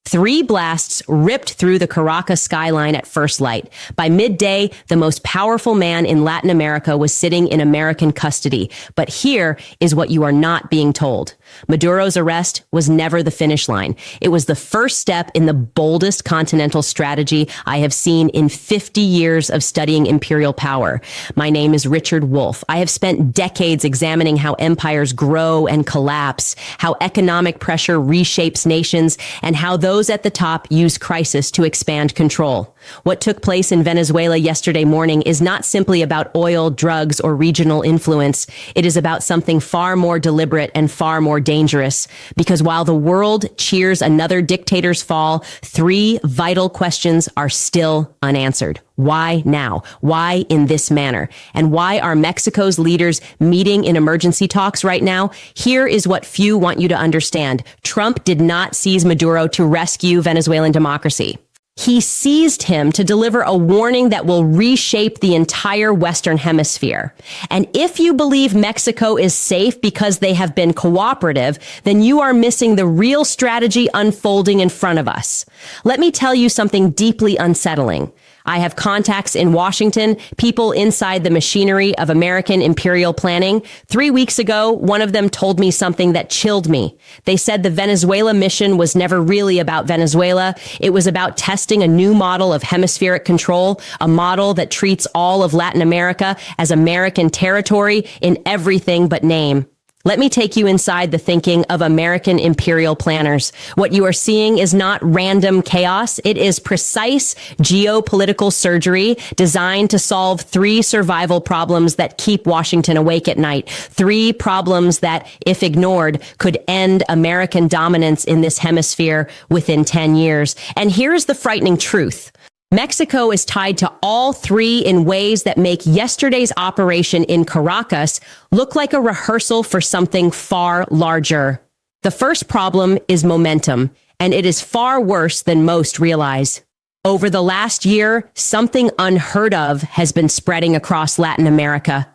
3 blasts ripped through the Caracas skyline at first light. By midday, the most powerful man in Latin America was sitting in American custody. But here is what you are not being told. Maduro's arrest was never the finish line. It was the first step in the boldest continental strategy I have seen in 50 years of studying imperial power. My name is Richard Wolff. I have spent decades examining how empires grow and collapse, how economic pressure reshapes nations, and how those at the top use crisis to expand control. What took place in Venezuela yesterday morning is not simply about oil, drugs, or regional influence. It is about something far more deliberate and far more dangerous. Because while the world cheers another dictator's fall, 3 vital questions are still unanswered. Why now? Why in this manner? And why are Mexico's leaders meeting in emergency talks right now? Here is what few want you to understand. Trump did not seize Maduro to rescue Venezuelan democracy. He seized him to deliver a warning that will reshape the entire Western Hemisphere. And if you believe Mexico is safe because they have been cooperative, then you are missing the real strategy unfolding in front of us. Let me tell you something deeply unsettling. I have contacts in Washington, people inside the machinery of American imperial planning. 3 weeks ago, one of them told me something that chilled me. They said the Venezuela mission was never really about Venezuela. It was about testing a new model of hemispheric control, a model that treats all of Latin America as American territory in everything but name. Let me take you inside the thinking of American imperial planners. What you are seeing is not random chaos. It is precise geopolitical surgery designed to solve 3 survival problems that keep Washington awake at night. 3 problems that, if ignored, could end American dominance in this hemisphere within 10 years. And here's the frightening truth. Mexico is tied to all 3 in ways that make yesterday's operation in Caracas look like a rehearsal for something far larger. The first problem is momentum, and it is far worse than most realize. Over the last year, something unheard of has been spreading across Latin America.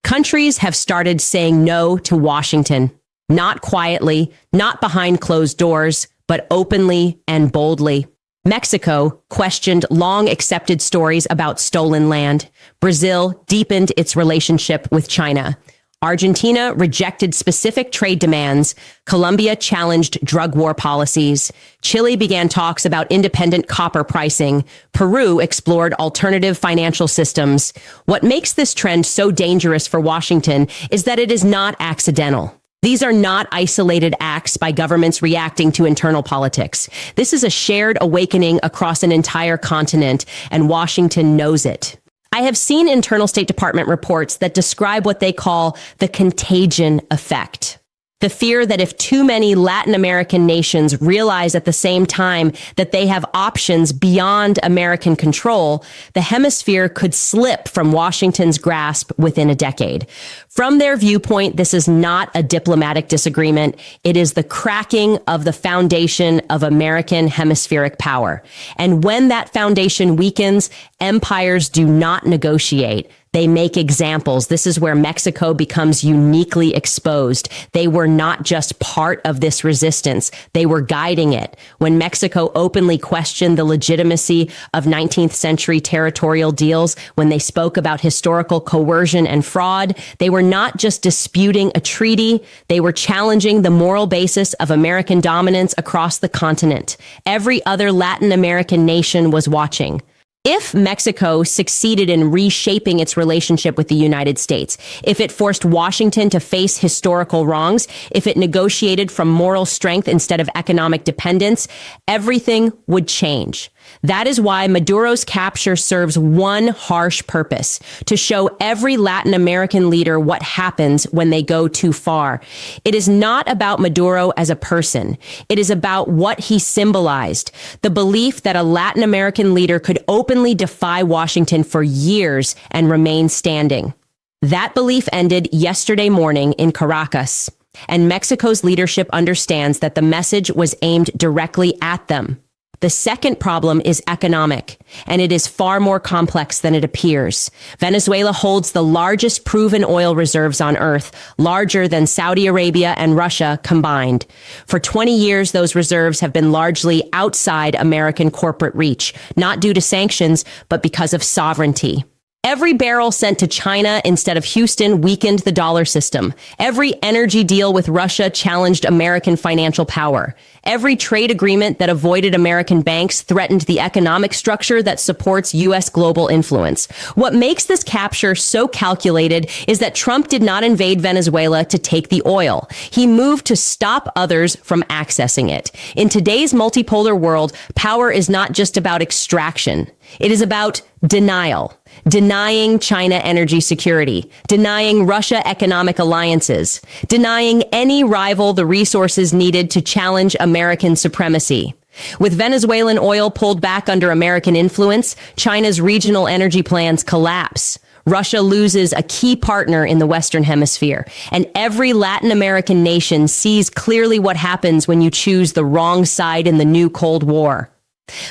Countries have started saying no to Washington, not quietly, not behind closed doors, but openly and boldly. Mexico questioned long-accepted stories about stolen land. Brazil deepened its relationship with China. Argentina rejected specific trade demands. Colombia challenged drug war policies. Chile began talks about independent copper pricing. Peru explored alternative financial systems. What makes this trend so dangerous for Washington is that it is not accidental. These are not isolated acts by governments reacting to internal politics. This is a shared awakening across an entire continent, and Washington knows it. I have seen internal State Department reports that describe what they call the contagion effect. The fear that if too many Latin American nations realize at the same time that they have options beyond American control, the hemisphere could slip from Washington's grasp within a decade. From their viewpoint, this is not a diplomatic disagreement. It is the cracking of the foundation of American hemispheric power. And when that foundation weakens, empires do not negotiate. They make examples. This is where Mexico becomes uniquely exposed. They were not just part of this resistance. They were guiding it. When Mexico openly questioned the legitimacy of 19th century territorial deals, when they spoke about historical coercion and fraud, they were not just disputing a treaty. They were challenging the moral basis of American dominance across the continent. Every other Latin American nation was watching. If Mexico succeeded in reshaping its relationship with the United States, if it forced Washington to face historical wrongs, if it negotiated from moral strength instead of economic dependence, everything would change. That is why Maduro's capture serves one harsh purpose: to show every Latin American leader what happens when they go too far. It is not about Maduro as a person. It is about what he symbolized: the belief that a Latin American leader could openly defy Washington for years and remain standing. That belief ended yesterday morning in Caracas, and Mexico's leadership understands that the message was aimed directly at them. The second problem is economic, and it is far more complex than it appears. Venezuela holds the largest proven oil reserves on Earth, larger than Saudi Arabia and Russia combined. For 20 years, those reserves have been largely outside American corporate reach, not due to sanctions, but because of sovereignty. Every barrel sent to China instead of Houston weakened the dollar system. Every energy deal with Russia challenged American financial power. Every trade agreement that avoided American banks threatened the economic structure that supports U.S. global influence. What makes this capture so calculated is that Trump did not invade Venezuela to take the oil. He moved to stop others from accessing it. In today's multipolar world, power is not just about extraction. It is about denial. Denying China energy security, denying Russia economic alliances, denying any rival the resources needed to challenge American supremacy. With Venezuelan oil pulled back under American influence, China's regional energy plans collapse. Russia loses a key partner in the Western Hemisphere, and every Latin American nation sees clearly what happens when you choose the wrong side in the new Cold War.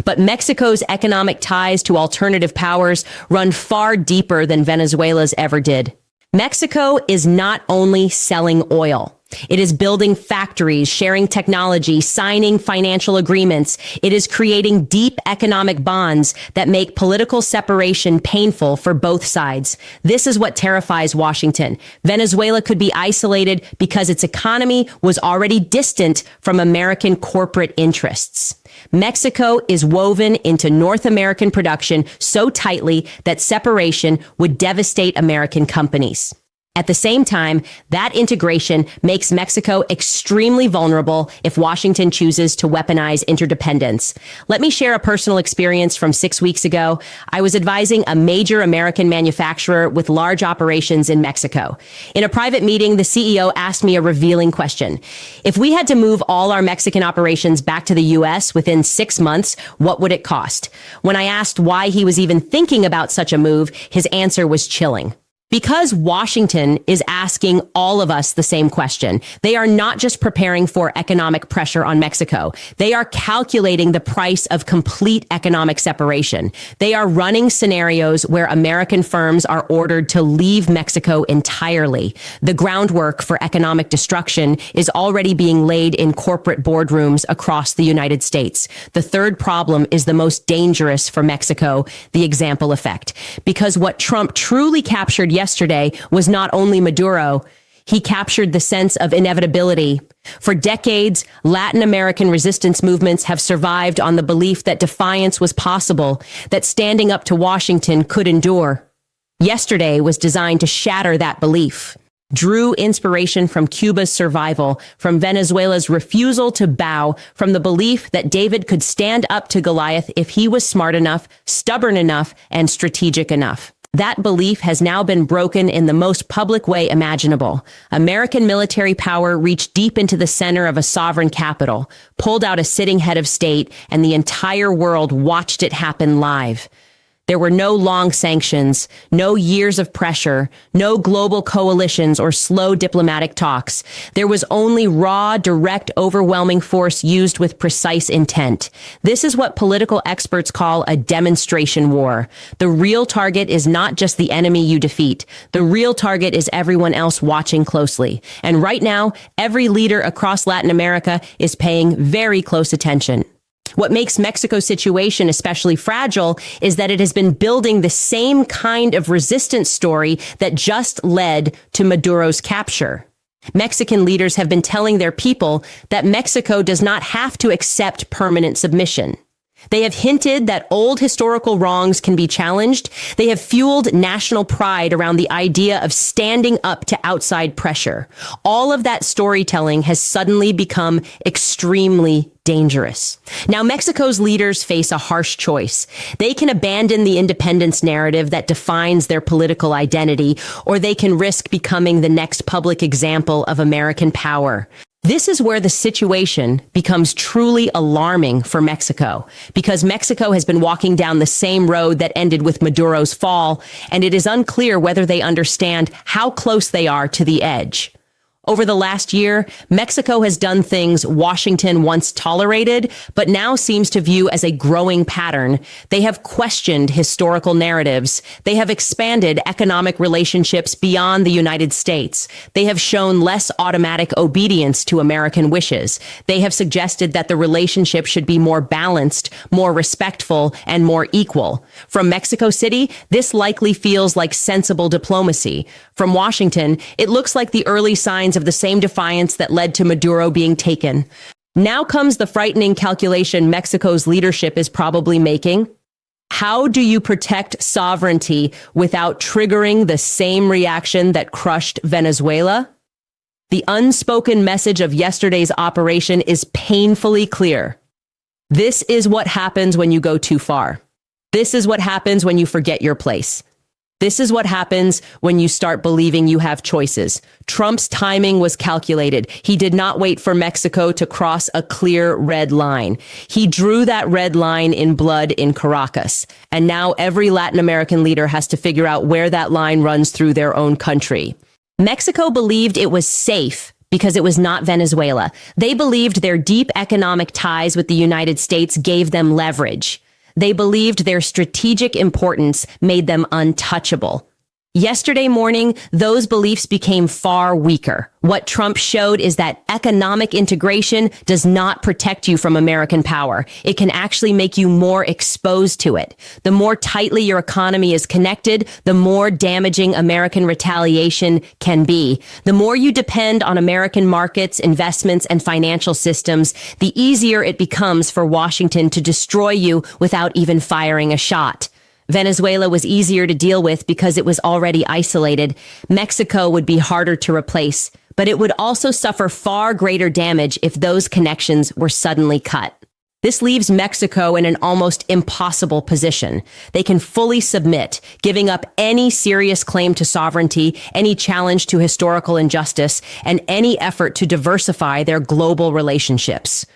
But Mexico's economic ties to alternative powers run far deeper than Venezuela's ever did. Mexico is not only selling oil. It is building factories, sharing technology, signing financial agreements. It is creating deep economic bonds that make political separation painful for both sides. This is what terrifies Washington. Venezuela could be isolated because its economy was already distant from American corporate interests. Mexico is woven into North American production so tightly that separation would devastate American companies. At the same time, that integration makes Mexico extremely vulnerable if Washington chooses to weaponize interdependence. Let me share a personal experience from 6 weeks ago. I was advising a major American manufacturer with large operations in Mexico. In a private meeting, the CEO asked me a revealing question. If we had to move all our Mexican operations back to the U.S. within 6 months, what would it cost? When I asked why he was even thinking about such a move, his answer was chilling. Because Washington is asking all of us the same question. They are not just preparing for economic pressure on Mexico. They are calculating the price of complete economic separation. They are running scenarios where American firms are ordered to leave Mexico entirely. The groundwork for economic destruction is already being laid in corporate boardrooms across the United States. The third problem is the most dangerous for Mexico, the example effect. Because what Trump truly captured yesterday was not only Maduro, he captured the sense of inevitability. For decades, Latin American resistance movements have survived on the belief that defiance was possible, that standing up to Washington could endure. Yesterday was designed to shatter that belief. Drew inspiration from Cuba's survival, from Venezuela's refusal to bow, from the belief that David could stand up to Goliath if he was smart enough, stubborn enough, and strategic enough. That belief has now been broken in the most public way imaginable. American military power reached deep into the center of a sovereign capital, pulled out a sitting head of state, and the entire world watched it happen live. There were no long sanctions, no years of pressure, no global coalitions or slow diplomatic talks. There was only raw, direct, overwhelming force used with precise intent. This is what political experts call a demonstration war. The real target is not just the enemy you defeat. The real target is everyone else watching closely. And right now, every leader across Latin America is paying very close attention. What makes Mexico's situation especially fragile is that it has been building the same kind of resistance story that just led to Maduro's capture. Mexican leaders have been telling their people that Mexico does not have to accept permanent submission. They have hinted that old historical wrongs can be challenged. They have fueled national pride around the idea of standing up to outside pressure. All of that storytelling has suddenly become extremely dangerous. Now, Mexico's leaders face a harsh choice. They can abandon the independence narrative that defines their political identity, or they can risk becoming the next public example of American power. This is where the situation becomes truly alarming for Mexico, because Mexico has been walking down the same road that ended with Maduro's fall, and it is unclear whether they understand how close they are to the edge. Over the last year, Mexico has done things Washington once tolerated, but now seems to view as a growing pattern. They have questioned historical narratives. They have expanded economic relationships beyond the United States. They have shown less automatic obedience to American wishes. They have suggested that the relationship should be more balanced, more respectful, and more equal. From Mexico City, this likely feels like sensible diplomacy. From Washington, it looks like the early signs of the same defiance that led to Maduro being taken. Now comes the frightening calculation Mexico's leadership is probably making. How do you protect sovereignty without triggering the same reaction that crushed Venezuela? The unspoken message of yesterday's operation is painfully clear. This is what happens when you go too far. This is what happens when you forget your place. This is what happens when you start believing you have choices. Trump's timing was calculated. He did not wait for Mexico to cross a clear red line. He drew that red line in blood in Caracas. And now every Latin American leader has to figure out where that line runs through their own country. Mexico believed it was safe because it was not Venezuela. They believed their deep economic ties with the United States gave them leverage. They believed their strategic importance made them untouchable. Yesterday morning, those beliefs became far weaker. What Trump showed is that economic integration does not protect you from American power. It can actually make you more exposed to it. The more tightly your economy is connected, the more damaging American retaliation can be. The more you depend on American markets, investments, and financial systems, the easier it becomes for Washington to destroy you without even firing a shot. Venezuela was easier to deal with because it was already isolated. Mexico would be harder to replace, but it would also suffer far greater damage if those connections were suddenly cut. This leaves Mexico in an almost impossible position. They can fully submit, giving up any serious claim to sovereignty, any challenge to historical injustice, and any effort to diversify their global relationships.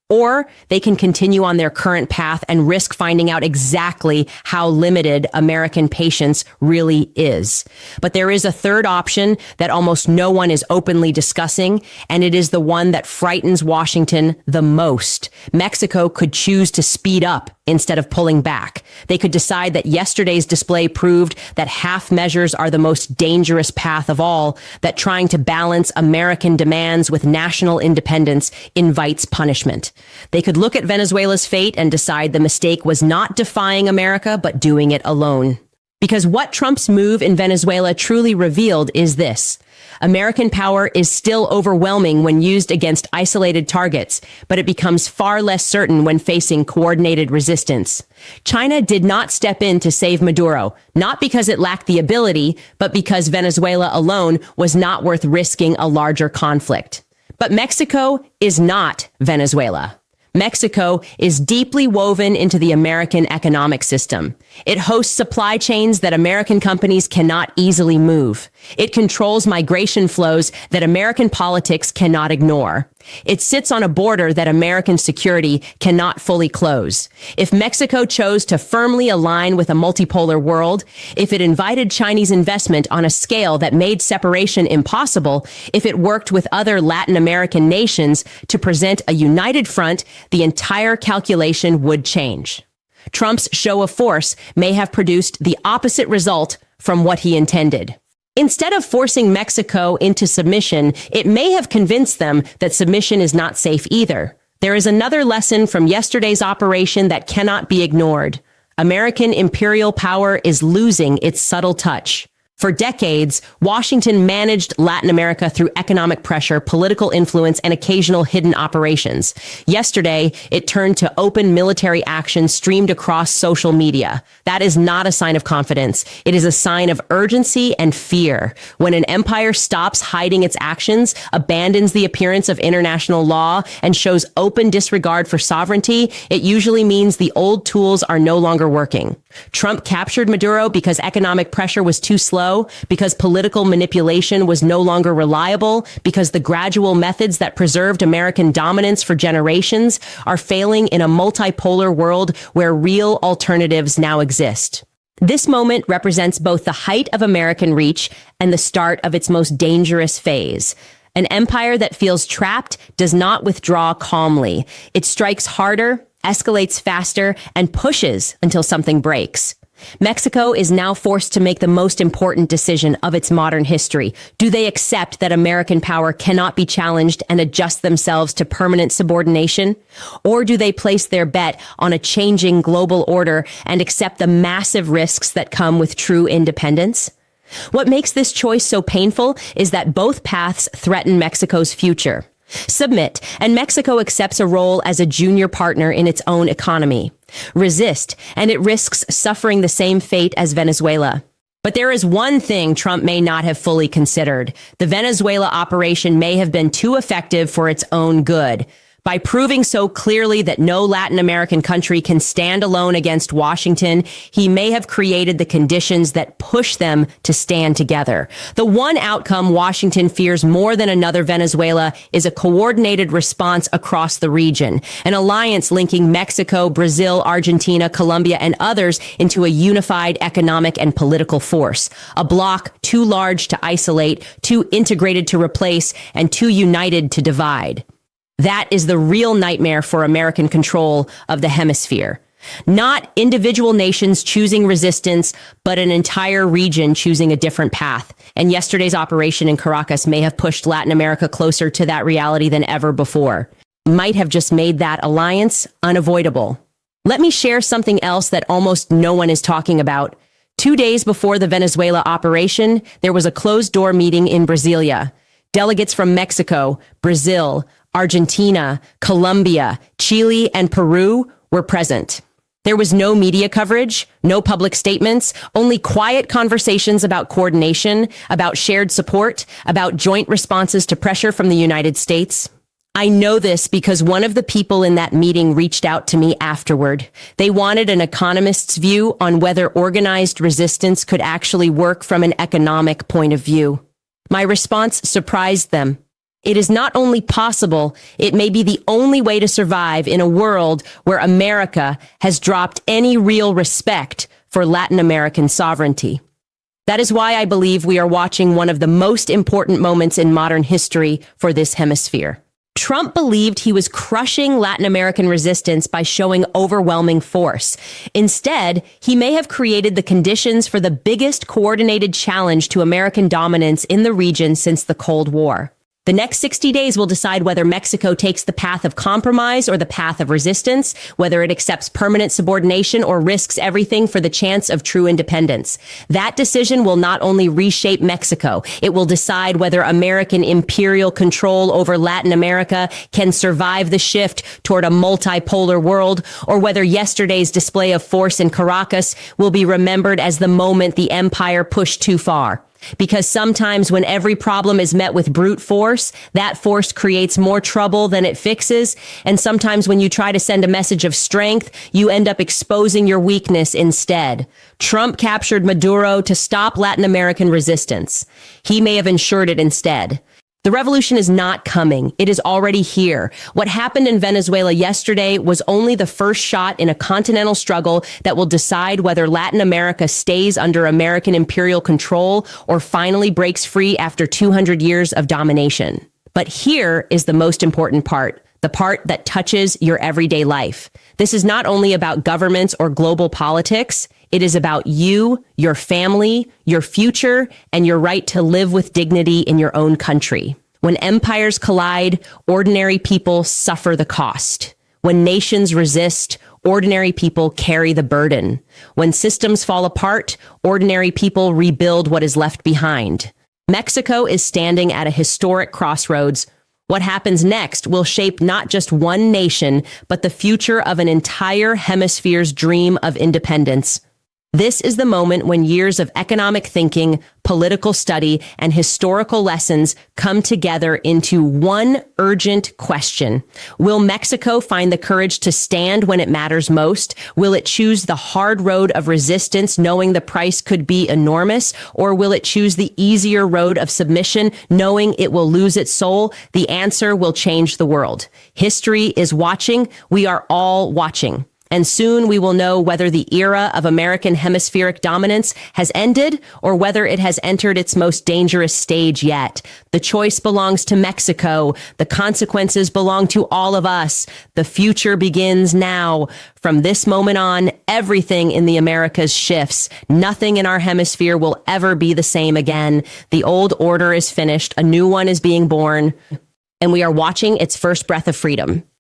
Or they can continue on their current path and risk finding out exactly how limited American patience really is. But there is a third option that almost no one is openly discussing, and it is the one that frightens Washington the most. Mexico could choose to speed up instead of pulling back. They could decide that yesterday's display proved that half measures are the most dangerous path of all, that trying to balance American demands with national independence invites punishment. They could look at Venezuela's fate and decide the mistake was not defying America, but doing it alone. Because what Trump's move in Venezuela truly revealed is this: American power is still overwhelming when used against isolated targets, but it becomes far less certain when facing coordinated resistance. China did not step in to save Maduro, not because it lacked the ability, but because Venezuela alone was not worth risking a larger conflict. But Mexico is not Venezuela. Mexico is deeply woven into the American economic system. It hosts supply chains that American companies cannot easily move. It controls migration flows that American politics cannot ignore. It sits on a border that American security cannot fully close. If Mexico chose to firmly align with a multipolar world, if it invited Chinese investment on a scale that made separation impossible, if it worked with other Latin American nations to present a united front, the entire calculation would change. Trump's show of force may have produced the opposite result from what he intended. Instead of forcing Mexico into submission, it may have convinced them that submission is not safe either. There is another lesson from yesterday's operation that cannot be ignored. American imperial power is losing its subtle touch. For decades, Washington managed Latin America through economic pressure, political influence, and occasional hidden operations. Yesterday, it turned to open military action streamed across social media. That is not a sign of confidence. It is a sign of urgency and fear. When an empire stops hiding its actions, abandons the appearance of international law, and shows open disregard for sovereignty, it usually means the old tools are no longer working. Trump captured Maduro because economic pressure was too slow, because political manipulation was no longer reliable, because the gradual methods that preserved American dominance for generations are failing in a multipolar world where real alternatives now exist. This moment represents both the height of American reach and the start of its most dangerous phase. An empire that feels trapped does not withdraw calmly. It strikes harder, escalates faster, and pushes until something breaks. Mexico is now forced to make the most important decision of its modern history. Do they accept that American power cannot be challenged and adjust themselves to permanent subordination? Or do they place their bet on a changing global order and accept the massive risks that come with true independence? What makes this choice so painful is that both paths threaten Mexico's future. Submit, and Mexico accepts a role as a junior partner in its own economy. Resist, and it risks suffering the same fate as Venezuela. But there is one thing Trump may not have fully considered. The Venezuela operation may have been too effective for its own good. By proving so clearly that no Latin American country can stand alone against Washington, he may have created the conditions that push them to stand together. The one outcome Washington fears more than another Venezuela is a coordinated response across the region, an alliance linking Mexico, Brazil, Argentina, Colombia, and others into a unified economic and political force, a bloc too large to isolate, too integrated to replace, and too united to divide. That is the real nightmare for American control of the hemisphere. Not individual nations choosing resistance, but an entire region choosing a different path. And yesterday's operation in Caracas may have pushed Latin America closer to that reality than ever before. Might have just made that alliance unavoidable. Let me share something else that almost no one is talking about. 2 days before the Venezuela operation, there was a closed-door meeting in Brasilia. Delegates from Mexico, Brazil, Argentina, Colombia, Chile, and Peru were present. There was no media coverage, no public statements, only quiet conversations about coordination, about shared support, about joint responses to pressure from the United States. I know this because one of the people in that meeting reached out to me afterward. They wanted an economist's view on whether organized resistance could actually work from an economic point of view. My response surprised them. It is not only possible, it may be the only way to survive in a world where America has dropped any real respect for Latin American sovereignty. That is why I believe we are watching one of the most important moments in modern history for this hemisphere. Trump believed he was crushing Latin American resistance by showing overwhelming force. Instead, he may have created the conditions for the biggest coordinated challenge to American dominance in the region since the Cold War. The next 60 days will decide whether Mexico takes the path of compromise or the path of resistance, whether it accepts permanent subordination or risks everything for the chance of true independence. That decision will not only reshape Mexico, it will decide whether American imperial control over Latin America can survive the shift toward a multipolar world, or whether yesterday's display of force in Caracas will be remembered as the moment the empire pushed too far. Because sometimes when every problem is met with brute force, that force creates more trouble than it fixes. And sometimes when you try to send a message of strength, you end up exposing your weakness instead. Trump captured Maduro to stop Latin American resistance. He may have ensured it instead. The revolution is not coming. It is already here. What happened in Venezuela yesterday was only the first shot in a continental struggle that will decide whether Latin America stays under American imperial control or finally breaks free after 200 years of domination. But here is the most important part, the part that touches your everyday life. This is not only about governments or global politics. It is about you, your family, your future, and your right to live with dignity in your own country. When empires collide, ordinary people suffer the cost. When nations resist, ordinary people carry the burden. When systems fall apart, ordinary people rebuild what is left behind. Mexico is standing at a historic crossroads. What happens next will shape not just one nation, but the future of an entire hemisphere's dream of independence. This is the moment when years of economic thinking, political study, and historical lessons come together into one urgent question. Will Mexico find the courage to stand when it matters most? Will it choose the hard road of resistance, knowing the price could be enormous? Or will it choose the easier road of submission, knowing it will lose its soul? The answer will change the world. History is watching. We are all watching. And soon we will know whether the era of American hemispheric dominance has ended or whether it has entered its most dangerous stage yet. The choice belongs to Mexico. The consequences belong to all of us. The future begins now. From this moment on, everything in the Americas shifts. Nothing in our hemisphere will ever be the same again. The old order is finished. A new one is being born, and we are watching its first breath of freedom.